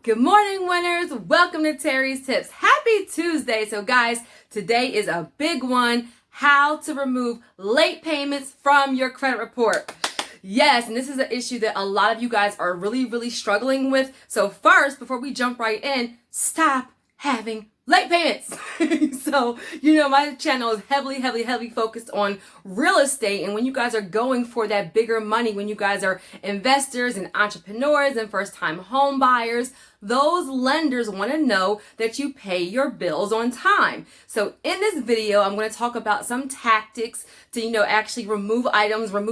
Good morning, winners. Welcome to Terry's Tips. Happy Tuesday. So guys, today is a big one. How to remove late payments from your credit report. Yes, and this is an issue that a lot of you guys are really struggling with. So first, before we jump right in, stop having late payments. So, my channel is heavily focused on real estate. And when you guys are going for that bigger money, when you guys are investors and entrepreneurs and first-time home buyers, those lenders want to know that you pay your bills on time. So in this video, I'm going to talk about some tactics to, actually remove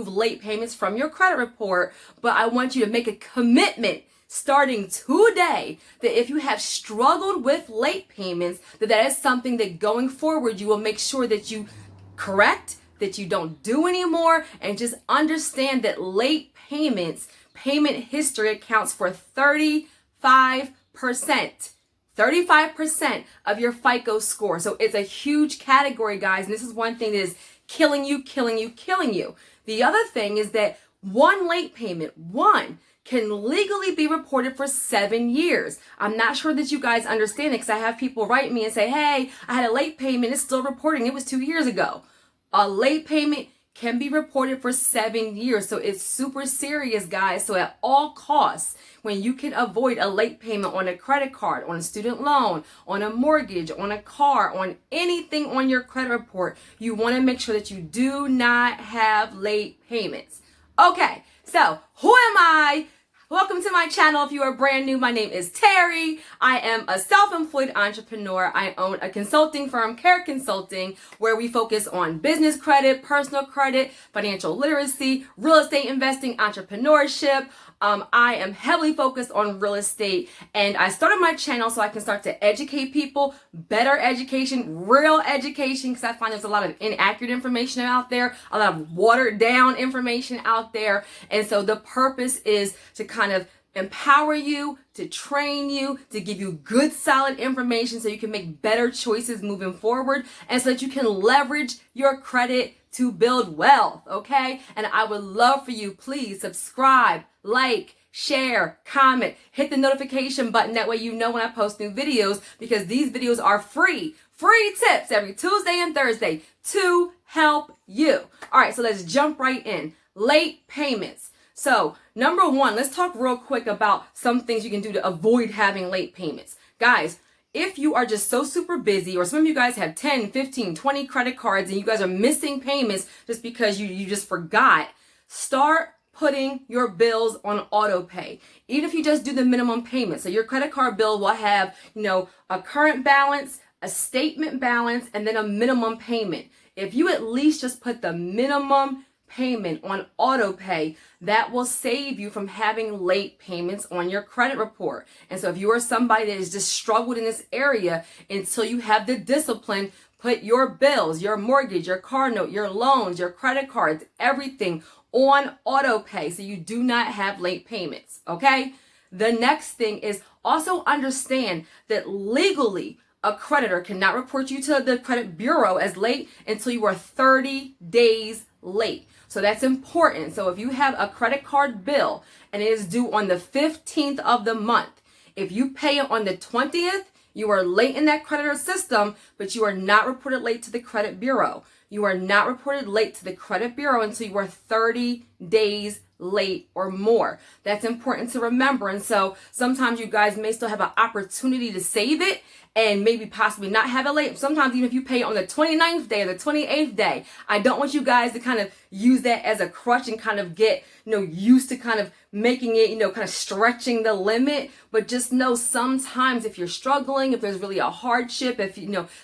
late payments from your credit report. But I want you to make a commitment starting today that if you have struggled with late payments, that is something that going forward you will make sure that you correct, that you don't do anymore, and just understand that late payments, payment history accounts for 35% of your FICO score. So it's a huge category, guys, and this is one thing that is killing you. The other thing is that one late payment, can legally be reported for 7 years. I'm not sure that you guys understand it because I have people write me and say, hey, I had a late payment, it's still reporting, it was 2 years ago. A late payment can be reported for 7 years. So it's super serious, guys. So at all costs, when you can avoid a late payment on a credit card, on a student loan, on a mortgage, on a car, on anything on your credit report, you want to make sure that you do not have late payments. Okay, so who am I? Welcome to my channel. If you are brand new, my name is Terry. I am a self-employed entrepreneur. I own a consulting firm, Care Consulting, where we focus on business credit, personal credit, financial literacy, real estate investing, entrepreneurship. I am heavily focused on real estate, and I started my channel so I can start to educate people, better education, real education, because I find there's a lot of inaccurate information out there, a lot of watered down information out there. And so the purpose is to kind of empower you, to train you, to give you good, solid information so you can make better choices moving forward, and so that you can leverage your credit to build wealth, okay? And I would love for you, please subscribe, like, share, comment, hit the notification button. That way you know when I post new videos, because these videos are free tips every Tuesday and Thursday to help you. All right, so let's jump right in. Late payments. So number one, let's talk real quick about some things you can do to avoid having late payments. Guys, if you are just so super busy, or some of you guys have 10, 15, 20 credit cards and you guys are missing payments just because you just forgot, start putting your bills on auto pay. Even if you just do the minimum payment. So your credit card bill will have, a current balance, a statement balance, and then a minimum payment. If you at least just put the minimum payment on auto pay, that will save you from having late payments on your credit report. And so if you are somebody that has just struggled in this area, until you have the discipline, put your bills, your mortgage, your car note, your loans, your credit cards, everything on auto pay so you do not have late payments, okay? The next thing is also understand that legally a creditor cannot report you to the credit bureau as late until you are 30 days late. So that's important. So if you have a credit card bill and it is due on the 15th of the month, if you pay it on the 20th, you are late in that creditor system, but you are not reported late to the credit bureau. You are not reported late to the credit bureau until you are 30 days late or more. That's important to remember. And so sometimes you guys may still have an opportunity to save it and maybe possibly not have it late. Sometimes even if you pay it on the 29th day or the 28th day, I don't want you guys to kind of use that as a crutch and kind of get, used to kind of making it, kind of stretching the limit. But just know sometimes if you're struggling, if there's really a hardship, if,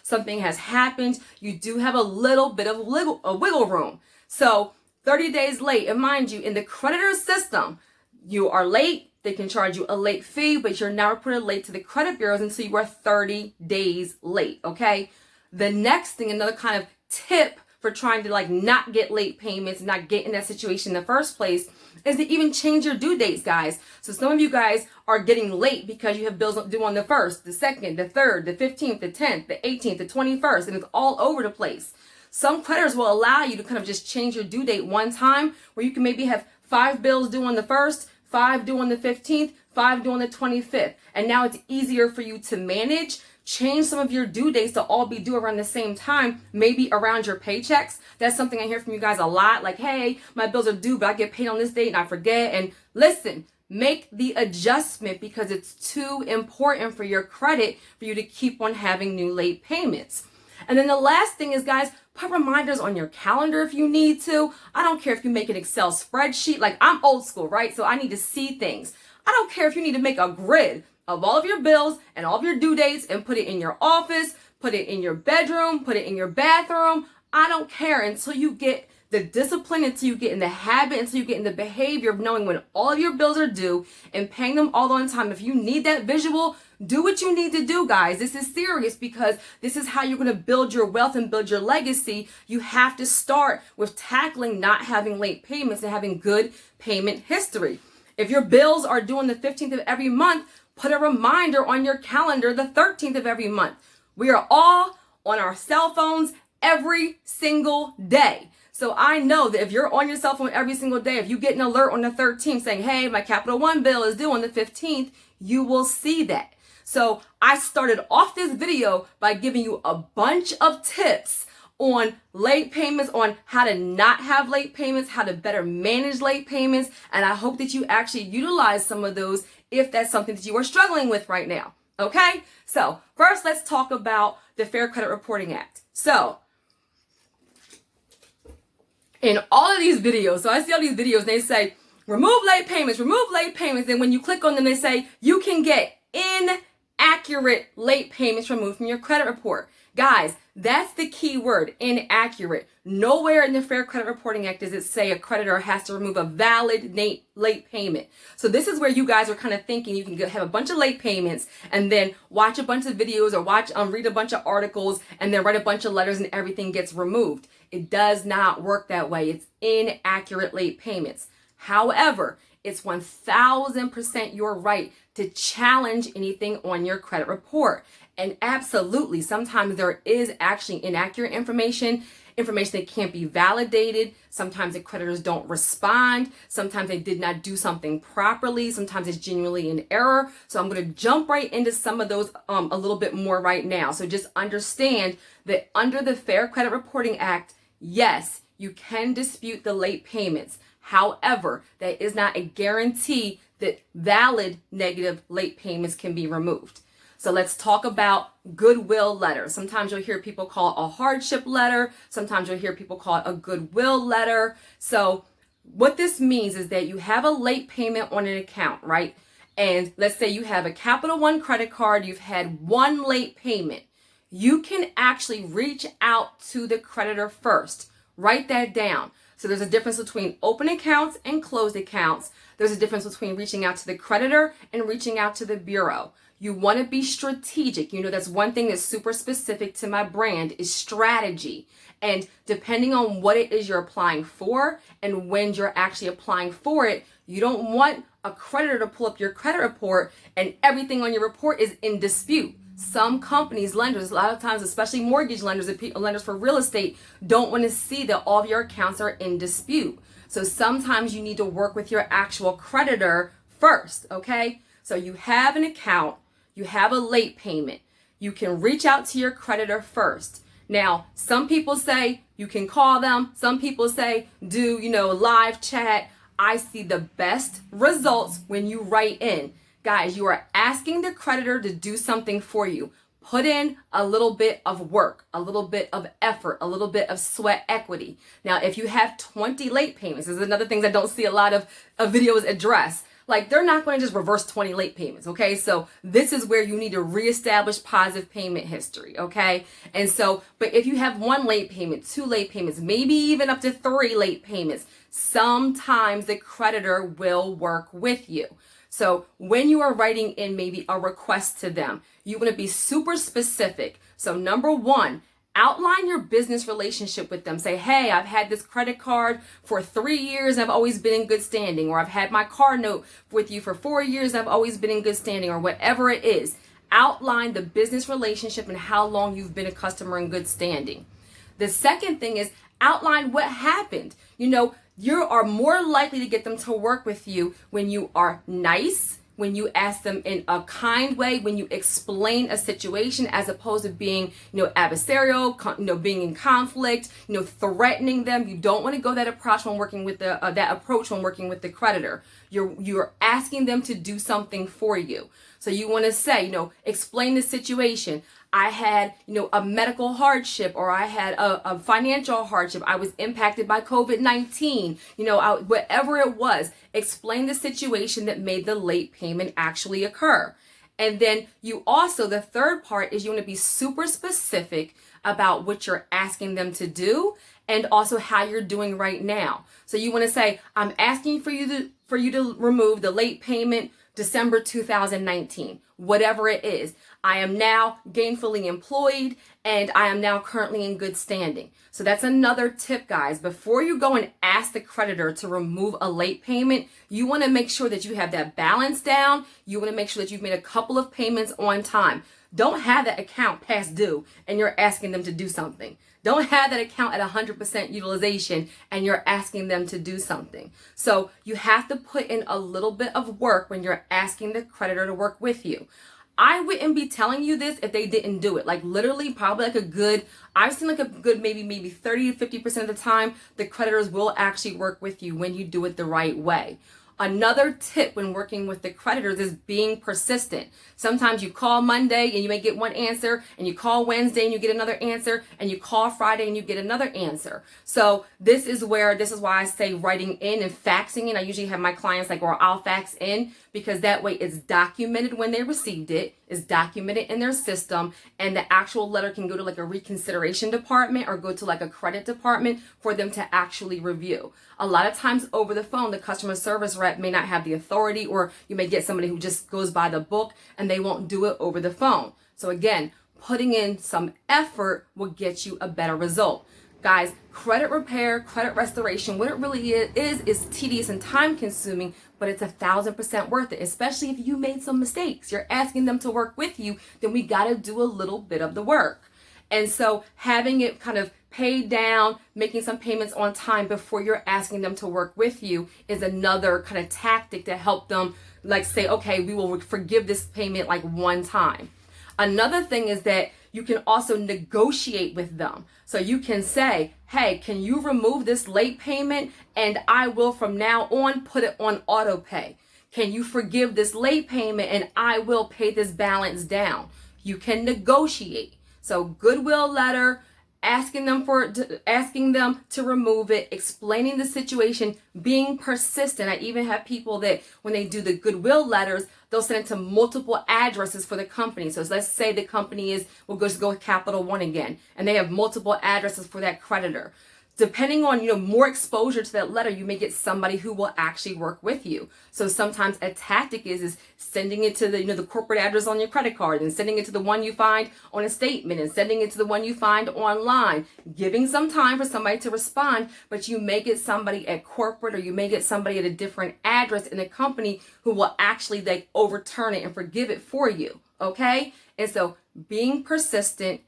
something has happened, you do have a little bit of wiggle room. So 30 days late, and mind you, in the creditor system, you are late, they can charge you a late fee, but you're not reported late to the credit bureaus until you are 30 days late, okay? The next thing, another kind of tip for trying to not get late payments, not get in that situation in the first place, is to even change your due dates, guys. So some of you guys are getting late because you have bills due on the 1st, the 2nd, the 3rd, the 15th, the 10th, the 18th, the 21st, and it's all over the place. Some creditors will allow you to kind of just change your due date one time, where you can maybe have 5 bills due on the 1st, 5 due on the 15th, 5 due on the 25th. And now it's easier for you to manage. Change some of your due dates to all be due around the same time, maybe around your paychecks. That's something I hear from you guys a lot. Like, hey, my bills are due, but I get paid on this date and I forget. And listen, make the adjustment because it's too important for your credit for you to keep on having new late payments. And then the last thing is, guys, put reminders on your calendar if you need to. I don't care if you make an Excel spreadsheet. Like, I'm old school, right? So I need to see things. I don't care if you need to make a grid of all of your bills and all of your due dates and put it in your office, put it in your bedroom, put it in your bathroom. I don't care until you get the discipline, until you get in the habit, until you get in the behavior of knowing when all of your bills are due and paying them all on time. If you need that visual, do what you need to do, guys. This is serious because this is how you're going to build your wealth and build your legacy. You have to start with tackling not having late payments and having good payment history. If your bills are due on the 15th of every month, put a reminder on your calendar the 13th of every month. We are all on our cell phones every single day. So I know that if you're on your cell phone every single day, if you get an alert on the 13th saying, hey, my Capital One bill is due on the 15th, you will see that. So I started off this video by giving you a bunch of tips on late payments, on how to not have late payments, how to better manage late payments. And I hope that you actually utilize some of those if that's something that you are struggling with right now. Okay? So first, let's talk about the Fair Credit Reporting Act. So in all of these videos, so I see all these videos, they say, remove late payments. And when you click on them, they say you can get inaccurate late payments removed from your credit report. Guys, that's the key word, inaccurate. Nowhere in the Fair Credit Reporting Act does it say a creditor has to remove a valid late payment. So this is where you guys are kind of thinking you can have a bunch of late payments and then watch a bunch of videos or read a bunch of articles and then write a bunch of letters and everything gets removed. It does not work that way. It's inaccurate late payments. However, it's 1000% your right to challenge anything on your credit report. And absolutely, sometimes there is actually inaccurate information that can't be validated. Sometimes the creditors don't respond. Sometimes they did not do something properly. Sometimes it's genuinely an error. So I'm going to jump right into some of those a little bit more right now. So just understand that under the Fair Credit Reporting Act, yes, you can dispute the late payments. However, that is not a guarantee that valid negative late payments can be removed. So let's talk about goodwill letters. Sometimes you'll hear people call it a hardship letter. Sometimes you'll hear people call it a goodwill letter. So what this means is that you have a late payment on an account, right? And let's say you have a Capital One credit card. You've had one late payment. You can actually reach out to the creditor first. Write that down. So there's a difference between open accounts and closed accounts. There's a difference between reaching out to the creditor and reaching out to the bureau. You want to be strategic. You know, that's one thing that's super specific to my brand is strategy. And depending on what it is you're applying for and when you're actually applying for it, you don't want a creditor to pull up your credit report and everything on your report is in dispute. Some companies, lenders, a lot of times, especially mortgage lenders and lenders for real estate, don't want to see that all of your accounts are in dispute. So sometimes you need to work with your actual creditor first, okay? So you have an account, you have a late payment. You can reach out to your creditor first. Now, some people say you can call them. Some people say do, live chat. I see the best results when you write in. Guys, you are asking the creditor to do something for you. Put in a little bit of work, a little bit of effort, a little bit of sweat equity. Now, if you have 20 late payments, this is another thing I don't see a lot of videos address. Like, they're not going to just reverse 20 late payments, okay? So this is where you need to reestablish positive payment history, okay? And so, but if you have one late payment, two late payments, maybe even up to 3 late payments, sometimes the creditor will work with you. So when you are writing in maybe a request to them, you want to be super specific. So number 1, outline your business relationship with them. Say, hey, I've had this credit card for 3 years. I've always been in good standing. Or I've had my car note with you for 4 years. I've always been in good standing, or whatever it is. Outline the business relationship and how long you've been a customer in good standing. The second thing is outline what happened. You are more likely to get them to work with you when you are nice, when you ask them in a kind way, when you explain a situation, as opposed to being, adversarial, being in conflict, threatening them. You don't want to go that approach when working with the creditor. You're asking them to do something for you. So you want to say, explain the situation. I had, a medical hardship, or I had a financial hardship. I was impacted by COVID-19, whatever it was. Explain the situation that made the late payment actually occur. And then you also, the third part is you want to be super specific about what you're asking them to do, and also how you're doing right now. So you want to say, I'm asking for you to remove the late payment December 2019, whatever it is. I am now gainfully employed, and I am now currently in good standing. So that's another tip, guys. Before you go and ask the creditor to remove a late payment, you want to make sure that you have that balance down. You want to make sure that you've made a couple of payments on time. Don't have that account past due and you're asking them to do something. Don't have that account at 100% utilization and you're asking them to do something. So you have to put in a little bit of work when you're asking the creditor to work with you. I wouldn't be telling you this if they didn't do it. Like literally probably I've seen maybe 30 to 50% of the time, the creditors will actually work with you when you do it the right way. Another tip when working with the creditors is being persistent. Sometimes you call Monday and you may get one answer, and you call Wednesday and you get another answer, and you call Friday and you get another answer. So this is why I say writing in and faxing in. I usually have my clients or I'll fax in, because that way it's documented when they received it, it's documented in their system, and the actual letter can go to a reconsideration department or go to a credit department for them to actually review. A lot of times over the phone, the customer service rep may not have the authority, or you may get somebody who just goes by the book and they won't do it over the phone. So again, putting in some effort will get you a better result. Guys, credit repair, credit restoration, what it really is tedious and time consuming, but it's 1,000% worth it, especially if you made some mistakes. You're asking them to work with you, then we got to do a little bit of the work. And so having it kind of paid down, making some payments on time before you're asking them to work with you is another kind of tactic to help them say, okay, we will forgive this payment one time. Another thing is that you can also negotiate with them. So you can say, hey, can you remove this late payment, and I will from now on put it on auto pay. Can you forgive this late payment and I will pay this balance down? You can negotiate. So goodwill letter, asking them to remove it, explaining the situation, being persistent. I even have people that when they do the goodwill letters, they'll send it to multiple addresses for the company. So let's say the company we'll just go with Capital One again, and they have multiple addresses for that creditor. Depending on, more exposure to that letter, you may get somebody who will actually work with you. So sometimes a tactic is sending it to the corporate address on your credit card, and sending it to the one you find on a statement, and sending it to the one you find online, giving some time for somebody to respond, but you may get somebody at corporate, or you may get somebody at a different address in the company who will actually overturn it and forgive it for you. Okay? And so being persistent,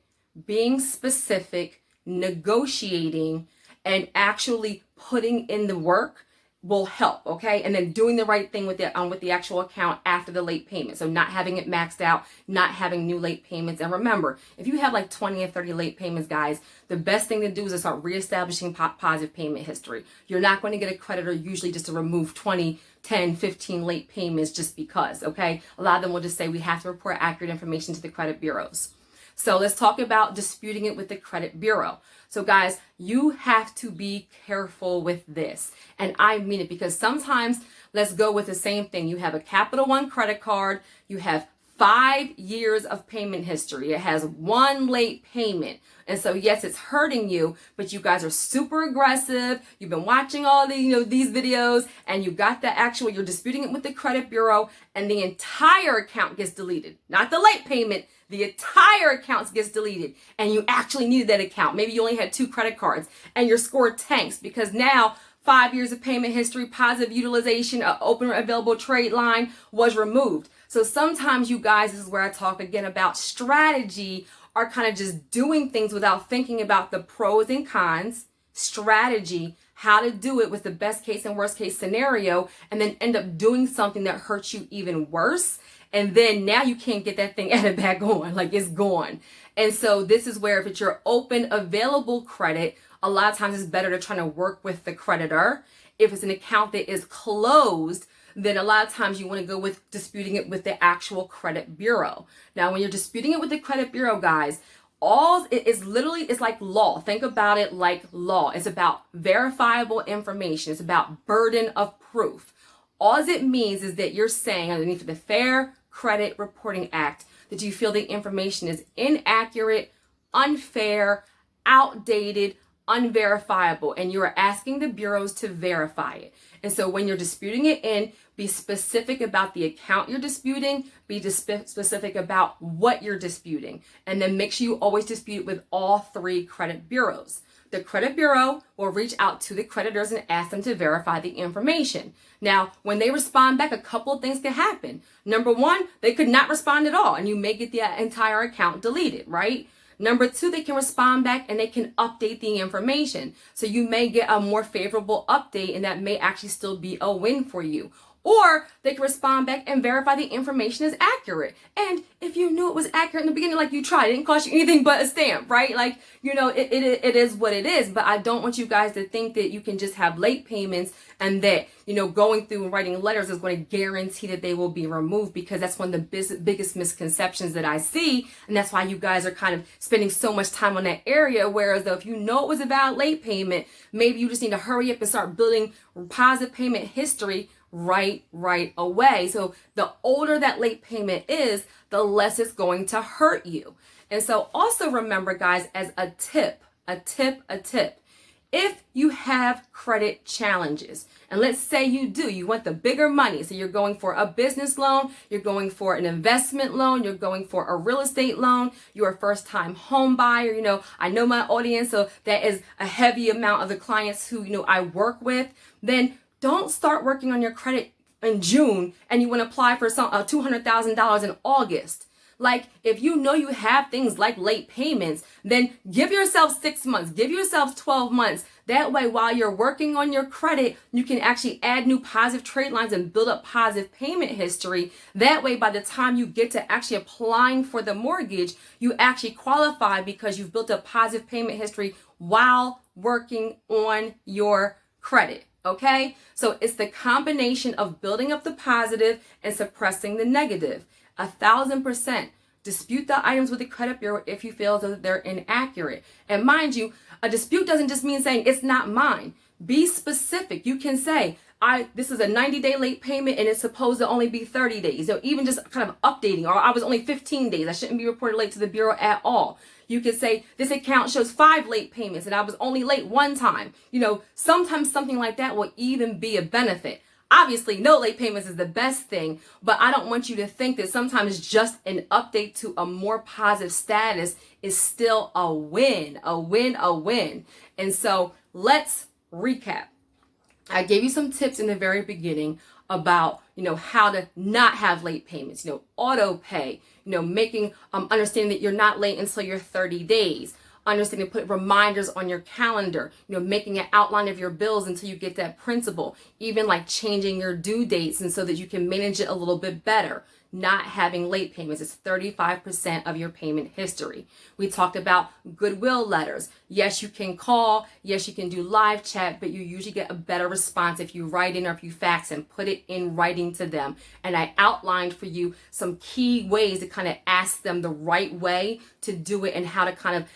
being specific, negotiating, and actually putting in the work will help, okay? And then doing the right thing with the actual account after the late payment. So not having it maxed out, not having new late payments. And remember, if you have 20 or 30 late payments, guys, the best thing to do is to start reestablishing positive payment history. You're not going to get a creditor usually just to remove 20, 10, 15 late payments just because, okay? A lot of them will just say we have to report accurate information to the credit bureaus. So let's talk about disputing it with the credit bureau. So guys, you have to be careful with this. And I mean it, because sometimes, let's go with the same thing. You have a Capital One credit card. You have 5 years of payment history. It has one late payment. And so yes, it's hurting you, but you guys are super aggressive. You've been watching all these videos, and you got you're disputing it with the credit bureau, and the entire account gets deleted. Not the late payment. The entire account gets deleted, and you actually needed that account. Maybe you only had 2 credit cards, and your score tanks because now 5 years of payment history, positive utilization, open or available trade line was removed. So sometimes, you guys, this is where I talk again about strategy, are kind of just doing things without thinking about the pros and cons. Strategy, how to do it with the best case and worst case scenario, and then end up doing something that hurts you even worse. And then now you can't get that thing added back on, like it's gone. And so this is where if it's your open available credit, a lot of times it's better to try to work with the creditor. If it's an account that is closed, then a lot of times you want to go with disputing it with the actual credit bureau. Now, when you're disputing it with the credit bureau, guys, all it is literally, it's like law. Think about it like law. It's about verifiable information. It's about burden of proof. All it means is that you're saying underneath the Fair Credit Reporting Act that you feel the information is inaccurate, unfair, outdated, unverifiable, and you are asking the bureaus to verify it. And so when you're disputing it in, be specific about the account you're disputing, be specific about what you're disputing, and then make sure you always dispute with all three credit bureaus. The credit bureau will reach out to the creditors and ask them to verify the information. Now, when they respond back, a couple of things can happen. Number one, they could not respond at all, and you may get the entire account deleted, right? Number two, they can respond back and they can update the information. So you may get a more favorable update, and that may actually still be a win for you. Or they can respond back and verify the information is accurate. And if you knew it was accurate in the beginning, like you tried, it didn't cost you anything but a stamp, right? Like, you know, it is what it is. But I don't want you guys to think that you can just have late payments and that, you know, going through and writing letters is going to guarantee that they will be removed, because that's one of the biggest misconceptions that I see. And that's why you guys are kind of spending so much time on that area. Whereas though, if you know it was a valid late payment, maybe you just need to hurry up and start building positive payment history right away. So the older that late payment is, the less it's going to hurt you. And so also remember, guys, as a tip, if you have credit challenges, and let's say you want the bigger money, so you're going for a business loan, you're going for an investment loan, you're going for a real estate loan, you're a first time home buyer, you know, I know my audience, so that is a heavy amount of the clients who, you know, I work with, then don't start working on your credit in June and you want to apply for some $200,000 in August. Like, if you know you have things like late payments, then give yourself 6 months, give yourself 12 months. That way, while you're working on your credit, you can actually add new positive trade lines and build up positive payment history. That way, by the time you get to actually applying for the mortgage, you actually qualify because you've built up positive payment history while working on your credit. Okay, so it's the combination of building up the positive and suppressing the negative. 1,000%. Dispute the items with the credit bureau if you feel that they're inaccurate. And mind you, a dispute doesn't just mean saying it's not mine. Be specific. You can say, this is a 90-day late payment and it's supposed to only be 30 days. So even just kind of updating, or I was only 15 days. I shouldn't be reported late to the bureau at all. You could say this account shows 5 late payments and I was only late 1 time. You know, sometimes something like that will even be a benefit. Obviously, no late payments is the best thing, but I don't want you to think that sometimes just an update to a more positive status is still a win. And so let's recap. I gave you some tips in the very beginning about, you know, how to not have late payments, you know, auto pay, you know, making, understanding that you're not late until your 30 days. Understanding to put reminders on your calendar, you know, making an outline of your bills until you get that principal, even like changing your due dates and so that you can manage it a little bit better. Not having late payments is 35% of your payment history. We talked about goodwill letters. Yes, you can call. Yes, you can do live chat, but you usually get a better response if you write in or if you fax and put it in writing to them. And I outlined for you some key ways to kind of ask them the right way to do it and how to kind of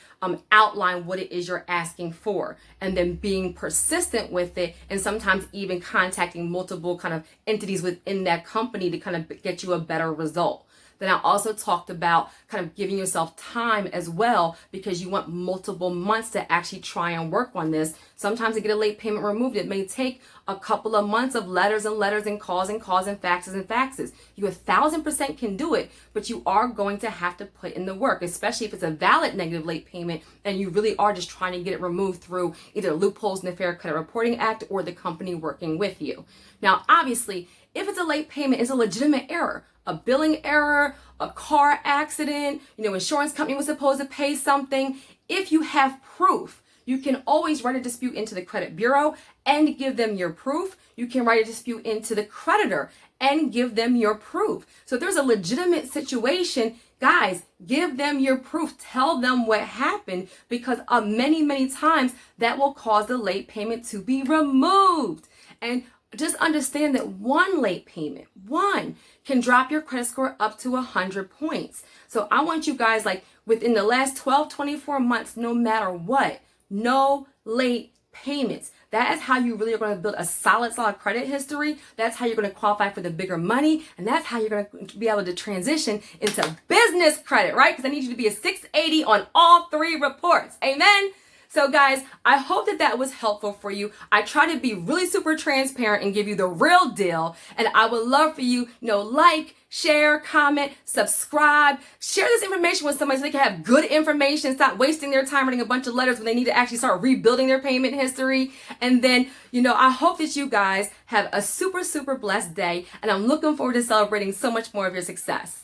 outline what it is you're asking for, and then being persistent with it, and sometimes even contacting multiple kind of entities within that company to kind of get you a better result. Then I also talked about kind of giving yourself time as well, because you want multiple months to actually try and work on this. Sometimes to get a late payment removed, it may take a couple of months of letters and calls and faxes. You 1,000% can do it, but you are going to have to put in the work, especially if it's a valid negative late payment and you really are just trying to get it removed through either loopholes in the Fair Credit Reporting Act or the company working with you. Now, obviously, if it's a late payment, it's a legitimate error. A billing error, a car accident, you know, insurance company was supposed to pay something. If you have proof, You can always write a dispute into the credit bureau and give them your proof. You can write a dispute into the creditor and give them your proof. So if there's a legitimate situation, guys, give them your proof. Tell them what happened, because many times that will cause the late payment to be removed. And just understand that one late payment, can drop your credit score up to 100 points. So I want you guys, like, within the last 12, 24 months, no matter what, no late payments. That is how you really are going to build a solid credit history. That's how you're going to qualify for the bigger money. And that's how you're going to be able to transition into business credit, right? Because I need you to be a 680 on all 3 reports. Amen. So guys, I hope that was helpful for you. I try to be really super transparent and give you the real deal. And I would love for you, like, share, comment, subscribe, share this information with somebody so they can have good information, stop wasting their time writing a bunch of letters when they need to actually start rebuilding their payment history. And then, I hope that you guys have a super blessed day. And I'm looking forward to celebrating so much more of your success.